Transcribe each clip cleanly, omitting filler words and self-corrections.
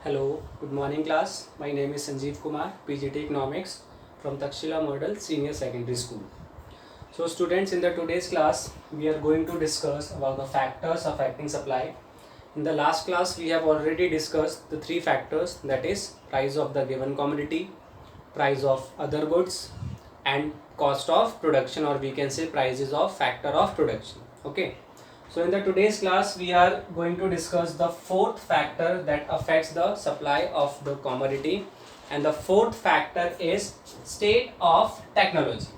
Hello, good morning class. My name is Sanjeev Kumar, PGT Economics from Takshila Model Senior Secondary School. So students, in the today's class, we are going to discuss about the factors affecting supply. In the last class, we have already discussed the three factors, that is price of the given commodity, price of other goods and cost of production, or we can say prices of factor of production. Okay. So in the today's class we are going to discuss the fourth factor that affects the supply of the commodity, and the fourth factor is state of technology.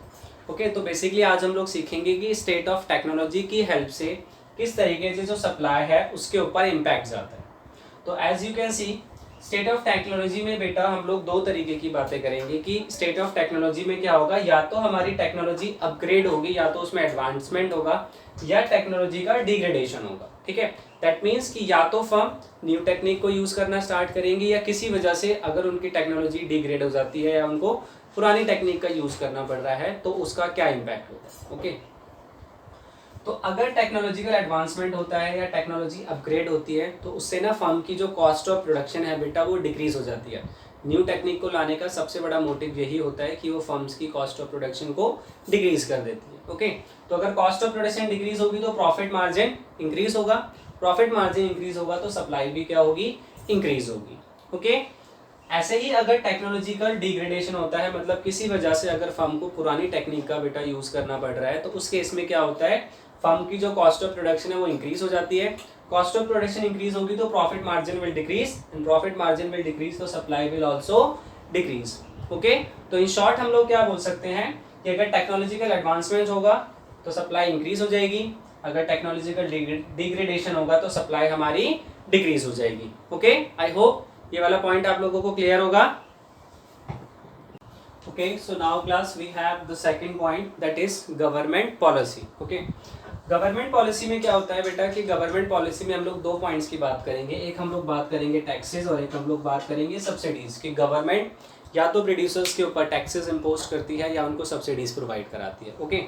Okay तो basically आज हम लोग सीखेंगे कि state of technology की help से किस तरीके से जो सप्लाई है उसके ऊपर इम्पैक्ट जाता है. तो as you can see state of technology में बेटा हम लोग दो तरीके की बातें करेंगे कि स्टेट ऑफ टेक्नोलॉजी में क्या होगा, या तो हमारी टेक्नोलॉजी अपग्रेड होगी, या तो उसमें एडवांसमेंट होगा, या टेक्नोलॉजी का डिग्रेडेशन होगा. ठीक है, दैट मीन्स कि या तो फर्म न्यू टेक्निक को यूज करना स्टार्ट करेंगे, या किसी वजह से अगर उनकी टेक्नोलॉजी डिग्रेड हो जाती है या उनको पुरानी टेक्निक का यूज करना पड़ रहा है तो उसका क्या इम्पैक्ट होता है. ओके, तो अगर टेक्नोलॉजिकल एडवांसमेंट होता है या टेक्नोलॉजी अपग्रेड होती है तो उससे ना फर्म की जो कॉस्ट ऑफ प्रोडक्शन है बेटा वो डिक्रीज हो जाती है. न्यू टेक्निक को लाने का सबसे बड़ा मोटिव यही होता है कि वो फर्म्स की कॉस्ट ऑफ प्रोडक्शन को डिक्रीज कर देती है. ओके, तो अगर कॉस्ट ऑफ प्रोडक्शन डिक्रीज होगी तो प्रॉफिट मार्जिन इंक्रीज होगा, प्रॉफिट मार्जिन इंक्रीज होगा तो सप्लाई भी क्या होगी, इंक्रीज होगी. ओके, ऐसे ही अगर टेक्नोलॉजिकल डिग्रेडेशन होता है, मतलब किसी वजह से अगर फर्म को पुरानी टेक्निक का बेटा यूज करना पड़ रहा है, तो उस केस में क्या होता है, फर्म की जो कॉस्ट ऑफ प्रोडक्शन है वो इंक्रीज हो जाती है. कॉस्ट ऑफ प्रोडक्शन इंक्रीज होगी तो profit margin will decrease, and profit margin will decrease तो supply will also decrease. Okay, तो इन शॉर्ट हम लोग क्या बोल सकते हैं कि अगर टेक्नोलॉजिकल एडवांसमेंट होगा तो सप्लाई इंक्रीज हो जाएगी, अगर टेक्नोलॉजिकल डिग्रेडेशन होगा तो सप्लाई हमारी डिक्रीज हो जाएगी. ओके, आई होप ये वाला पॉइंट आप लोगों को क्लियर होगा. Okay, so now class we have the second point, that is government policy. Okay, government policy में क्या होता है बेटा कि गवर्नमेंट पॉलिसी में हम लोग दो पॉइंट्स की बात करेंगे. एक हम लोग बात करेंगे टैक्सेस और एक हम लोग बात करेंगे सब्सिडीज. कि गवर्नमेंट या तो प्रोड्यूसर्स के ऊपर टैक्सेस इम्पोज करती है या उनको सब्सिडीज प्रोवाइड कराती है. ओके,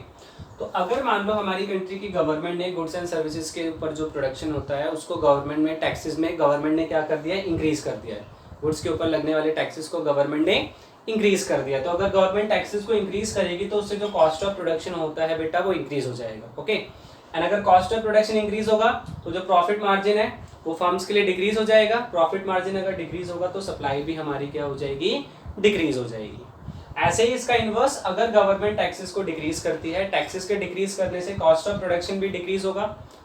तो अगर मान लो हमारी कंट्री की गवर्नमेंट ने गुड्स एंड सर्विसेज के ऊपर जो प्रोडक्शन होता है उसको गवर्नमेंट में टैक्सेस में गवर्नमेंट ने क्या कर दिया है, इंक्रीज कर दिया है. गुड्स के ऊपर लगने वाले टैक्सेस को गवर्नमेंट ने इंक्रीज कर दिया. तो अगर गवर्नमेंट टैक्सेस को इंक्रीज करेगी तो उससे जो कॉस्ट ऑफ प्रोडक्शन होता है बेटा वो इंक्रीज हो जाएगा. ओके, एंड अगर कॉस्ट ऑफ प्रोडक्शन इंक्रीज होगा तो जो प्रॉफिट मार्जिन है वो फर्म्स के लिए डिक्रीज हो जाएगा. प्रॉफिट मार्जिन अगर डिक्रीज होगा तो सप्लाई भी हमारी क्या हो जाएगी, डिक्रीज हो जाएगी. ऐसे ही इसका इनवर्स, अगर गवर्नमेंट टैक्सेस को डिक्रीज करती है, टैक्सेस के डिक्रीज करने से कॉस्ट ऑफ प्रोडक्शन भी डिक्रीज होगा,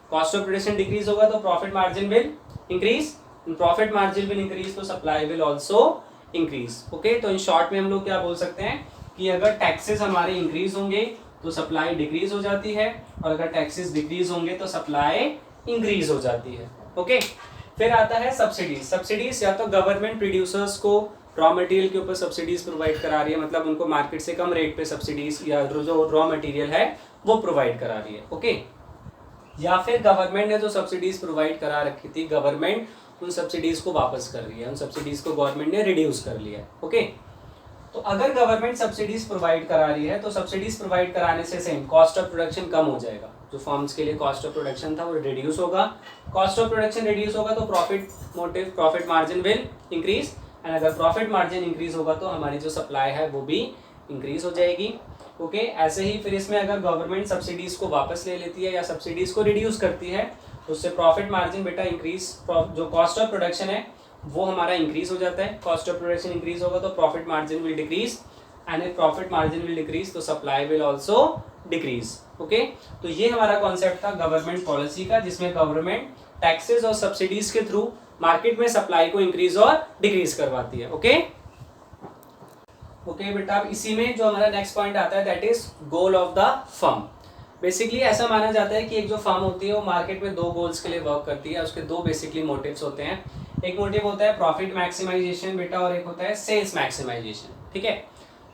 कॉस्ट ऑफ प्रोडक्शन डिक्रीज होगा तो profit margin will increase, profit margin will increase तो supply will also increase. Okay, तो इन शॉर्ट में हम लोग क्या बोल सकते हैं कि अगर टैक्सेस हमारे इंक्रीज होंगे तो सप्लाई डिक्रीज हो जाती है, और अगर टैक्सेस डिक्रीज होंगे तो सप्लाई इंक्रीज हो जाती है. ओके, फिर आता है सब्सिडीज. सब्सिडीज या तो गवर्नमेंट प्रोड्यूसर्स को रॉ मटेरियल के ऊपर सब्सिडीज प्रोवाइड करा रही है, मतलब उनको मार्केट से कम रेट पे सब्सिडीज या जो रॉ मटेरियल है वो प्रोवाइड करा रही है. ओके, या फिर गवर्नमेंट ने जो सब्सिडीज प्रोवाइड करा रखी थी, गवर्नमेंट उन सब्सिडीज को वापस कर रही है, उन सब्सिडीज को गवर्नमेंट ने रिड्यूस कर लिया है. ओके, तो अगर गवर्नमेंट सब्सिडीज प्रोवाइड करा रही है तो सब्सिडीज प्रोवाइड कराने से सेम कॉस्ट ऑफ प्रोडक्शन कम हो जाएगा. जो फर्म्स के लिए कॉस्ट ऑफ प्रोडक्शन था वो रिड्यूस होगा. कॉस्ट ऑफ प्रोडक्शन रिड्यूस होगा तो profit margin will increase, and अगर प्रॉफिट मार्जिन इंक्रीज होगा तो हमारी जो सप्लाई है वो भी इंक्रीज हो जाएगी. ओके, ऐसे ही फिर इसमें अगर गवर्नमेंट सब्सिडीज को वापस ले लेती है या सब्सिडीज को रिड्यूस करती है तो उससे प्रॉफिट मार्जिन बेटा इंक्रीज, जो कॉस्ट ऑफ प्रोडक्शन है वो हमारा इंक्रीज हो जाता है. कॉस्ट ऑफ प्रोडक्शन इंक्रीज होगा तो profit margin will decrease, and if profit margin will decrease तो supply will also decrease. Okay, तो ये हमारा कॉन्सेप्ट था गवर्नमेंट पॉलिसी का, जिसमें गवर्नमेंट टैक्सेस और सब्सिडीज के थ्रू मार्केट में सप्लाई को इंक्रीज और डिक्रीज करवाती है. ओके ओके बेटा, अब इसी में जो हमारा नेक्स्ट पॉइंट आता है that is goal of the firm. Basically ऐसा माना जाता है कि एक जो फर्म होती है वो मार्केट में दो गोल्स के लिए वर्क करती है. उसके दो बेसिकली मोटिव्स होते हैं. एक मोटिव होता है प्रॉफिट मैक्सिमाइजेशन बेटा, और एक होता है सेल्स मैक्सिमाइजेशन. ठीक है,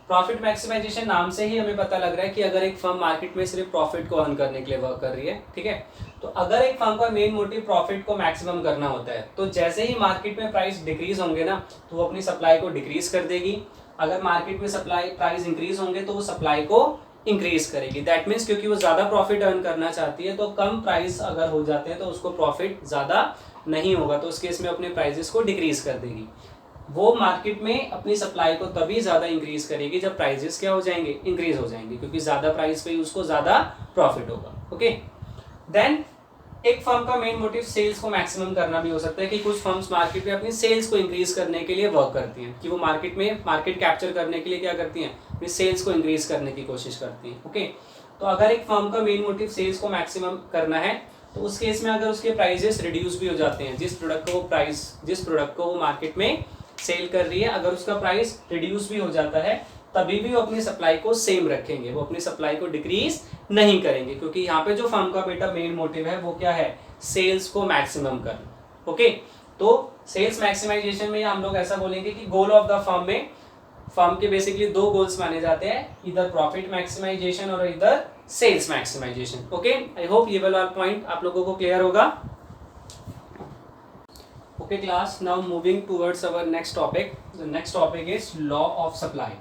प्रॉफिट मैक्सिमाइजेशन नाम से ही हमें पता लग रहा है कि अगर एक फर्म मार्केट में सिर्फ प्रॉफिट को अर्न करने के लिए वर्क कर रही है, ठीक है, तो अगर एक फर्म का मेन मोटिव प्रॉफिट को मैक्सिमम करना होता है तो जैसे ही मार्केट में प्राइस डिक्रीज होंगे ना तो वो अपनी सप्लाई को डिक्रीज कर देगी. अगर मार्केट में सप्लाई प्राइस इंक्रीज होंगे तो वो सप्लाई को इंक्रीज करेगी. दैट मीन्स क्योंकि वो ज्यादा प्रॉफिट अर्न करना चाहती है तो कम प्राइस अगर हो जाते हैं तो उसको प्रॉफिट ज्यादा नहीं होगा तो उस केस में अपने प्राइजेस को डिक्रीज कर देगी। वो मार्केट में अपनी सप्लाई को तभी ज़्यादा इंक्रीज करेगी जब प्राइजेस क्या हो जाएंगे, इंक्रीज हो जाएंगे, क्योंकि ज़्यादा प्राइस पे उसको ज़्यादा प्रॉफिट होगा। ओके, देन एक फर्म का मेन मोटिव सेल्स को मैक्सिमम करना भी हो सकता है कि कुछ फर्म्स मार्केट में अपनी सेल्स को इंक्रीज करने के लिए वर्क करती हैं, कि वो मार्केट कैप्चर करने के लिए क्या करती हैं, अपनी सेल्स को इंक्रीज करने की कोशिश करती हैं। ओके, तो अगर एक फर्म का मेन मोटिव सेल्स को मैक्सिमम करना है तो उस केस में अगर उसके प्राइजेस रिड्यूस भी हो जाते हैं, जिस प्रोडक्ट को वो मार्केट में सेल कर रही है, अगर उसका प्राइस रिड्यूस भी हो जाता है तभी भी वो अपनी सप्लाई को सेम रखेंगे, वो अपनी सप्लाई को डिक्रीज नहीं करेंगे, क्योंकि यहाँ पे जो फर्म का बेटा मेन मोटिव है वो क्या है, सेल्स को मैक्सिमम करना। ओके, तो सेल्स मैक्सिमाइजेशन में हम लोग ऐसा बोलेंगे कि गोल ऑफ द फर्म में फर्म के बेसिकली दो गोल्स माने जाते हैं, इधर प्रॉफिट मैक्सिमाइजेशन और इधर sales maximisation. Okay, I hope ये वाला पॉइंट आप लोगों को क्लियर होगा। Okay class, now moving towards our next topic. The next topic is law of supply.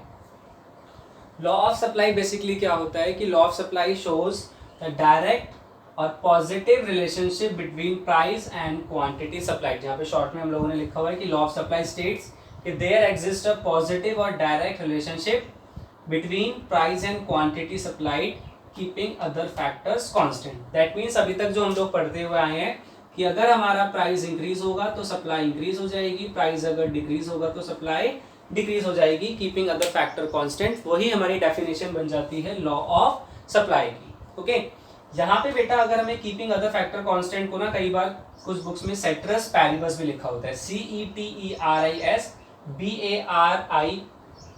Law of supply basically क्या होता है कि law of supply shows the direct और positive relationship between price and quantity supplied. यहाँ पे short में हम लोगों ने लिखा हुआ है कि लॉ ऑफ सप्लाई स्टेट्स कि देयर एग्जिस्ट अ पॉजिटिव और direct relationship between price and quantity supplied keeping other factors constant. That means अभी तक जो हम लोग पढ़ते हुए आए हैं कि अगर हमारा प्राइस इंक्रीज होगा तो सप्लाई इंक्रीज हो जाएगी, प्राइस अगर डिक्रीज होगा तो सप्लाई डिक्रीज हो जाएगी, कीपिंग अदर फैक्टर कांस्टेंट। वही हमारी डेफिनेशन बन जाती है लॉ ऑफ सप्लाई की। ओके, यहाँ पे बेटा अगर हमें कीपिंग अदर फैक्टर कांस्टेंट को ना कई बार कुछ बुक्स में सेट्रस पैरिबस भी लिखा होता है, CETERIS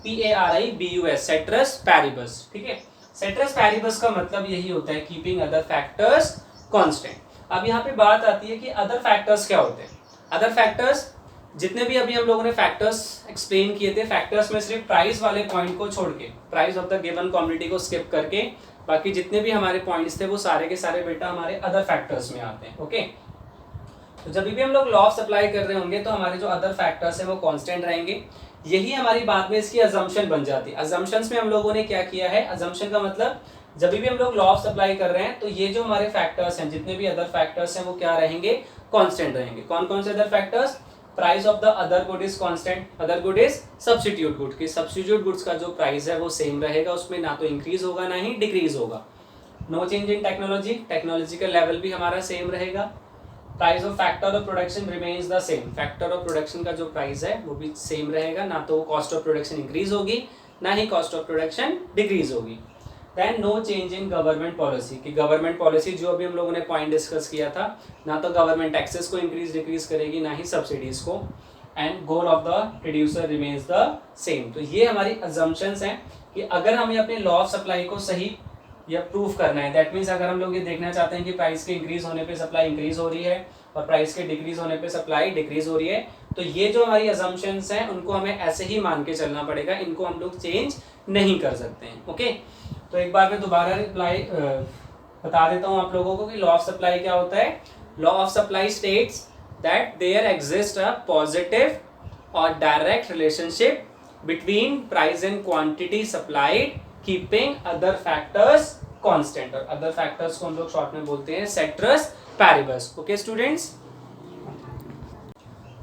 BARIPARIBUS, सेट्रस पैरिबस। ठीक है, सेट्रस पैरिबस का मतलब यही होता है कीपिंग अदर फैक्टर्स कांस्टेंट। अब यहाँ पे बात आती है कि अदर फैक्टर्स क्या होते हैं। अदर फैक्टर्स जितने भी अभी हम लोगों ने फैक्टर्स एक्सप्लेन किए थे, फैक्टर्स में सिर्फ प्राइस वाले पॉइंट को छोड़ के, price of the given commodity को स्किप करके बाकी जितने भी हमारे पॉइंट्स थे वो सारे के सारे बेटा हमारे अदर फैक्टर्स में आते हैं। ओके, तो जब भी हम लोग लॉ ऑफ सप्लाई कर रहे होंगे तो हमारे जो अदर फैक्टर्स हैं वो कांस्टेंट रहेंगे। यही हमारी बाद में इसकी अजम्पशन बन जाती है। अजम्पशंस में हम लोगों ने क्या किया है, अजम्पशन का मतलब जब भी हम लोग लॉ ऑफ सप्लाई कर रहे हैं तो ये जो हमारे फैक्टर्स हैं, जितने भी अदर फैक्टर्स हैं वो क्या रहेंगे, कांस्टेंट रहेंगे। कौन कौन से other factors, price of the other good is constant, other good is substitute good, की सब्स्टिट्यूट गुड्स का जो प्राइस है वो सेम रहेगा, उसमें ना तो इंक्रीज होगा ना ही डिक्रीज होगा। No change in technology, technology का लेवल भी हमारा सेम रहेगा। Price of factor of production remains the same, factor of production का जो प्राइस है वो भी सेम रहेगा, ना तो कॉस्ट ऑफ प्रोडक्शन इंक्रीज होगी ना ही कॉस्ट ऑफ प्रोडक्शन डिक्रीज होगी। Then no change in government policy, कि गवर्नमेंट पॉलिसी जो अभी हम लोगों ने पॉइंट डिस्कस किया था, ना तो गवर्नमेंट टैक्सेस को इंक्रीज डिक्रीज करेगी ना ही सब्सिडीज को, and goal of the producer remains the same. तो ये हमारी अजम्पशंस हैं कि अगर हमें अपने लॉ ऑफ सप्लाई को सही या प्रूव करना है, दैट मीन्स अगर हम लोग ये देखना चाहते हैं कि प्राइस के इंक्रीज होने पे सप्लाई इंक्रीज हो रही है और प्राइस के डिक्रीज होने पे सप्लाई डिक्रीज हो रही है, तो ये जो हमारी अजम्पशंस हैं उनको हमें ऐसे ही मान के चलना पड़ेगा, इनको हम लोग चेंज नहीं कर सकते हैं। ओके, तो एक बार मैं दोबारा रिप्लाई बता देता हूँ आप लोगों को कि लॉ ऑफ सप्लाई क्या होता है। Law of supply states that there exist a positive और direct relationship between price and quantity supplied keeping other factors constant, और अदर फैक्टर्स को हम लोग शॉर्ट में बोलते हैं ceteris paribus. Okay students,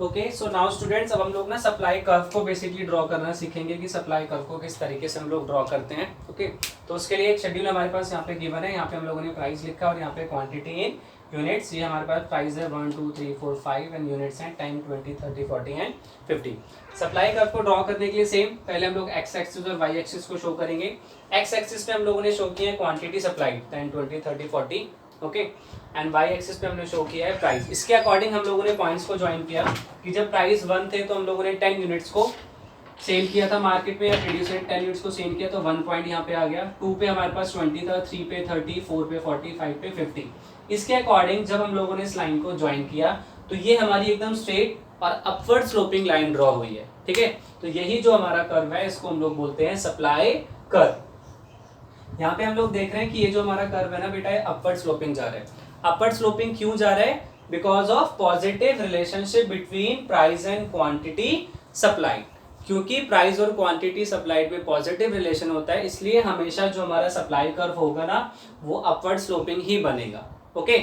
okay so now students अब हम लोग ना सप्लाई कर्व को बेसिकली ड्रॉ करना सीखेंगे कि सप्लाई कर्व को किस तरीके से हम लोग ड्रॉ करते हैं। ओके, तो उसके लिए एक शेड्यूल हमारे पास यहाँ पे गिवन है, यहाँ पे हम लोगों ने प्राइस लिखा और यहाँ पे क्वांटिटी इन यूनिट्स, ये हमारे पास प्राइस है 1 2 3 4 5 एंड यूनिट्स हैं 10 20 30 40 एंड 50। सप्लाई कर्व को ड्रॉ करने के लिए सेम पहले हम लोग एक्स एक्सिस और वाई एक्सिस को शो करेंगे। एक्स एक्सिस पे हम लोगों ने शो किया है quantity supply 10 20 30 40, okay, and Y axis पे हमने शो किया है प्राइस। इसके अकॉर्डिंग हम लोगों ने पॉइंट्स को ज्वाइन किया कि जब प्राइस 1 थे तो हम लोगों ने 10 यूनिट्स को सेल किया था मार्केट में, या प्रोड्यूसर 10 यूनिट्स को सेल किया तो 1 पॉइंट यहाँ पे आ गया, 2 पे हमारे पास 20 था, 3 पे 30, 4 पे 40, 5 पे 50। इसके अकॉर्डिंग जब हम लोगों ने इस लाइन को ज्वाइन किया तो ये हमारी एकदम स्ट्रेट और अपवर्ड स्लोपिंग लाइन ड्रॉ हुई है। ठीक है, तो यही जो हमारा कर्व है इसको हम लोग बोलते हैं सप्लाई कर्व। यहाँ पे हम लोग देख रहे हैं कि ये जो हमारा कर्व है ना बेटा, ये अपवर्ड स्लोपिंग जा रहा है। अपवर्ड स्लोपिंग क्यों जा रहा है, because of positive relationship between price and quantity supply, क्योंकि प्राइस और क्वांटिटी सप्लाइड में पॉजिटिव रिलेशन होता है, इसलिए हमेशा जो हमारा सप्लाई कर्व होगा ना वो अपवर्ड स्लोपिंग ही बनेगा। ओके,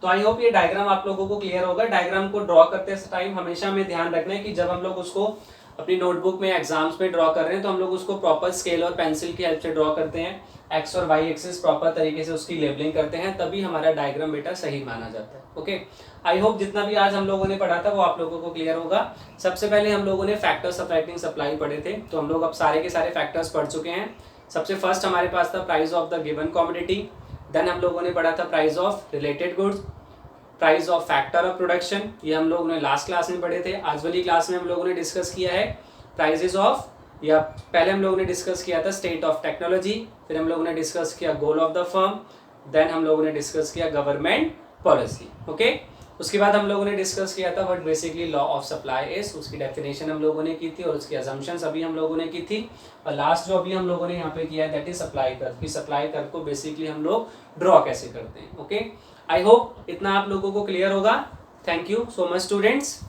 तो आई होप ये डायग्राम आप लोगों को क्लियर होगा। डायग्राम को ड्रॉ करते टाइम हमेशा हमें ध्यान रखना है कि जब हम लोग उसको अपनी नोटबुक में एग्जाम्स में ड्रॉ कर रहे हैं तो हम लोग उसको प्रॉपर स्केल और पेंसिल की हेल्प से ड्रॉ करते हैं, एक्स और वाई एक्सिस प्रॉपर तरीके से उसकी लेबलिंग करते हैं, तभी हमारा डायग्राम बेटा सही माना जाता है। ओके, आई होप जितना भी आज हम लोगों ने पढ़ा था वो आप लोगों को क्लियर होगा। सबसे पहले हम लोगों ने फैक्टर्स ऑफ राइटिंग सप्लाई पढ़े थे, तो हम लोग अब सारे के सारे फैक्टर्स पढ़ चुके हैं। सबसे फर्स्ट हमारे पास था price of the given commodity, then हम लोगों ने पढ़ा था price of related goods, price of factor of production, ये हम लोगों ने लास्ट क्लास में पढ़े थे। आज वाली क्लास में हम लोगों ने डिस्कस किया है प्राइसेस ऑफ, या पहले हम लोगों ने डिस्कस किया था स्टेट ऑफ टेक्नोलॉजी, फिर हम लोगों ने डिस्कस किया goal of the firm, then हम लोगों ने डिस्कस किया गवर्नमेंट पॉलिसी। ओके, उसके बाद हम लोगों ने डिस्कस किया था what basically law of supply is, उसकी डेफिनेशन हम लोगों ने की थी और उसकी अजम्पशंस अभी हम लोगों ने की थी। और लास्ट जो अभी हम लोगों ने यहाँ पे किया है दैट इज सप्लाई कर्व, की सप्लाई कर्व को बेसिकली हम लोग ड्रॉ कैसे करते हैं। ओके, आई होप इतना आप लोगों को क्लियर होगा। Thank you so much students.